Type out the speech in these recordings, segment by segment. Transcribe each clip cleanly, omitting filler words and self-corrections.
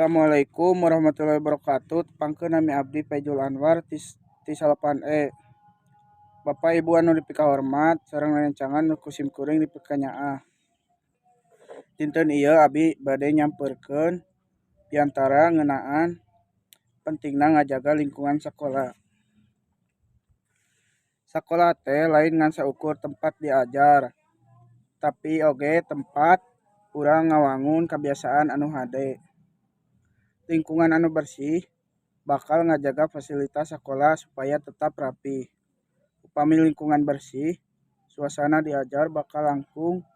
Assalamualaikum warahmatullahi wabarakatuh. Pangkeun nami abdi Faizul Anwar ti salapan E. Bapak Ibu anu dipikahormat sareng nanencangan nu kusim kuring dipikanyaah. Dinten ieu abdi bade nyampeurkeun piantara ngeunaan pentingna ngajaga lingkungan sakola. Sakola teh lain ngan saukur tempat diajar, tapi oge tempat urang ngawangun kabiasaan anu hade. Lingkungan anu bersih bakal ngajaga fasilitas sakola supaya tetap rapi. Upami lingkungan bersih, suasana diajar bakal langkung,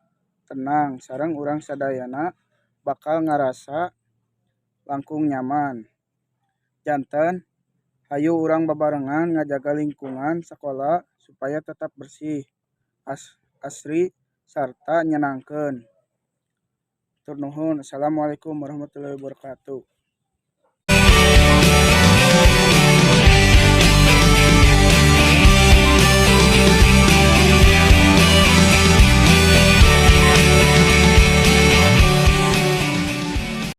tenang, sareng urang sadayana bakal ngarasa langkung nyaman. Janten, hayu urang babarengan ngajaga lingkungan sakola supaya tetap bersih, asri, sarta nyenangkeun. Hatur nuhun. Assalamualaikum warahmatullahi wabarakatuh.